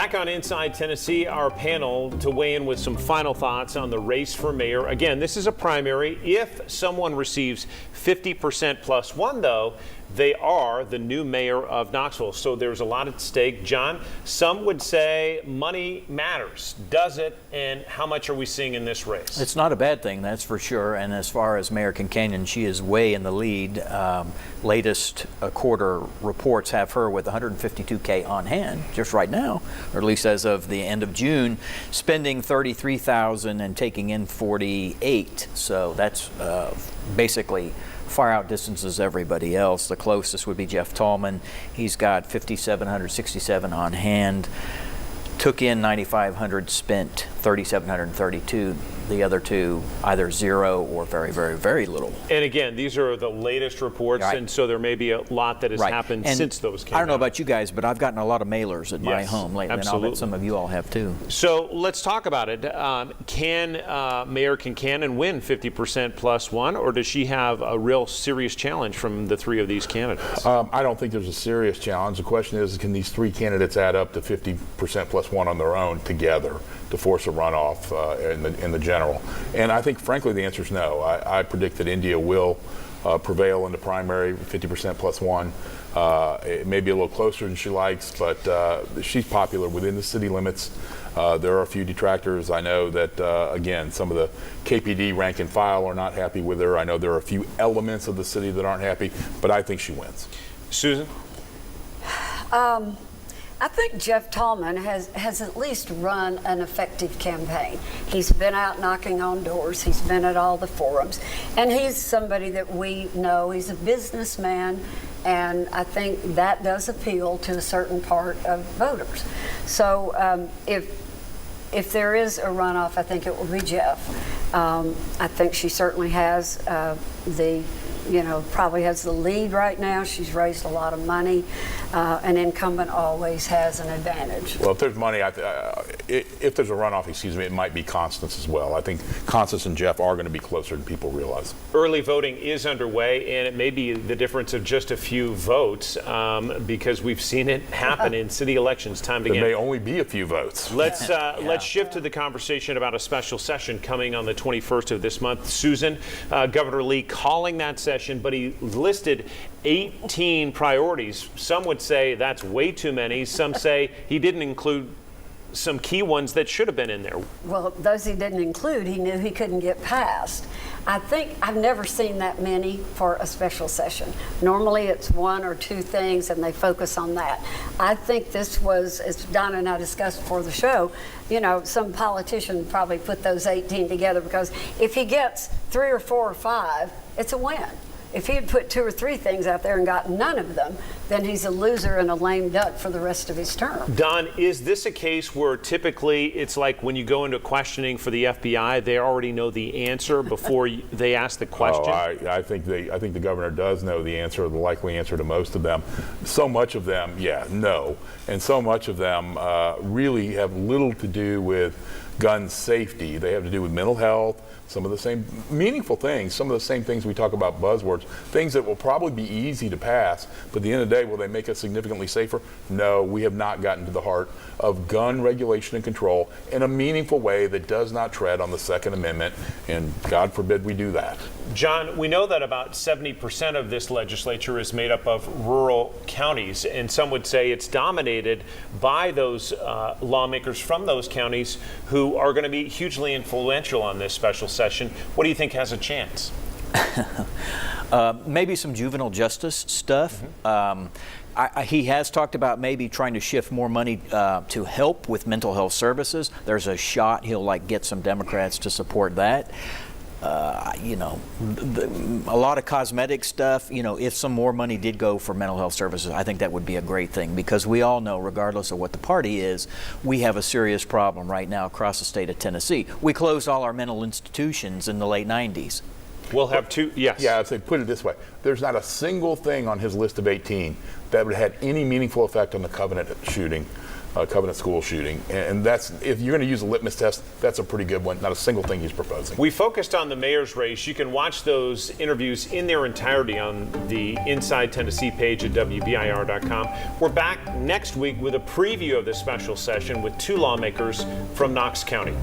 Back on Inside Tennessee, our panel to weigh in with some final thoughts on the race for mayor. Again, this is a primary. If someone receives 50% plus one, though, they are the new mayor of Knoxville. So there's a lot at stake. John, some would say money matters. Does it? And how much are we seeing in this race? It's not a bad thing, that's for sure. And as far as Mayor Kincannon, she is way in the lead. Latest quarter reports have her with $152K on hand just right now, or at least as of the end of June, spending $33,000 and taking in $48,000. So that's basically far outdistances everybody else. The closest would be Jeff Tallman. He's got $5,767 on hand. Took in $9,500, spent $3,732. The other two, either zero or very, very, very little. And again, these are the latest reports, right. And so there may be a lot that has happened and since those came out. I don't know about you guys, but I've gotten a lot of mailers at my home lately, absolutely. And I'll bet some of you all have too. So let's talk about it. Can Mayor Kincannon win 50% plus one, or does she have a real serious challenge from the three of these candidates? I don't think there's a serious challenge. The question is, can these three candidates add up to 50% plus one on their own together to force a runoff in the general? And I think, frankly, the answer is no. I predict that India will prevail in the primary, 50% plus one. It may be a little closer than she likes, but she's popular within the city limits. There are a few detractors. I know that, again, some of the KPD rank and file are not happy with her. I know there are a few elements of the city that aren't happy, but I think she wins. Susan? I think Jeff Tallman has at least run an effective campaign. He's been out knocking on doors. He's been at all the forums. And he's somebody that we know. He's a businessman. And I think that does appeal to a certain part of voters. So if there is a runoff, I think it will be Jeff. I think she certainly has probably has the lead right now. She's raised a lot of money. An incumbent always has an advantage. Well, if there's money, if there's a runoff, it might be Constance as well. I think Constance and Jeff are going to be closer than people realize. Early voting is underway, and it may be the difference of just a few votes because we've seen it happen in city elections time and again. There may only be a few votes. Let's shift to the conversation about a special session coming on the 21st of this month. Susan, Governor Lee calling that session, but he listed 18 priorities. Some would say that's way too many. Some say he didn't include some key ones that should have been in there. Well, those he didn't include, he knew he couldn't get passed. I think I've never seen that many for a special session. Normally it's one or two things and they focus on that. I think this was, as Donna and I discussed before the show, some politician probably put those 18 together, because if he gets 3 or 4 or 5, it's a win. If he had put 2 or 3 things out there and got none of them, then he's a loser and a lame duck for the rest of his term. Don, is this a case where typically it's like when you go into questioning for the FBI, they already know the answer before they ask the question? Oh, I think the governor does know the answer, the likely answer to most of them. So much of them, no. And so much of them really have little to do with gun safety. They have to do with mental health, some of the same meaningful things, some of the same things we talk about, buzzwords, things that will probably be easy to pass, but at the end of the day, will they make us significantly safer? No, we have not gotten to the heart of gun regulation and control in a meaningful way that does not tread on the Second Amendment, and God forbid we do that. John, we know that about 70% of this legislature is made up of rural counties, and some would say it's dominated by those lawmakers from those counties who are going to be hugely influential on this special session. What do you think has a chance? Maybe some juvenile justice stuff. He has talked about maybe trying to shift more money to help with mental health services. There's a shot he'll get some Democrats to support that. A lot of cosmetic stuff. If some more money did go for mental health services, I think that would be a great thing, because we all know, regardless of what the party is, we have a serious problem right now across the state of Tennessee. We closed all our mental institutions in the late 90s. We'll have two, yes. Yeah, I'd say put it this way. There's not a single thing on his list of 18 that would have had any meaningful effect on the Covenant shooting Covenant School shooting. And that's, if you're going to use a litmus test, that's a pretty good one. Not a single thing he's proposing. We focused on the mayor's race. You can watch those interviews in their entirety on the Inside Tennessee page at WBIR.com. We're back next week with a preview of this special session with two lawmakers from Knox County.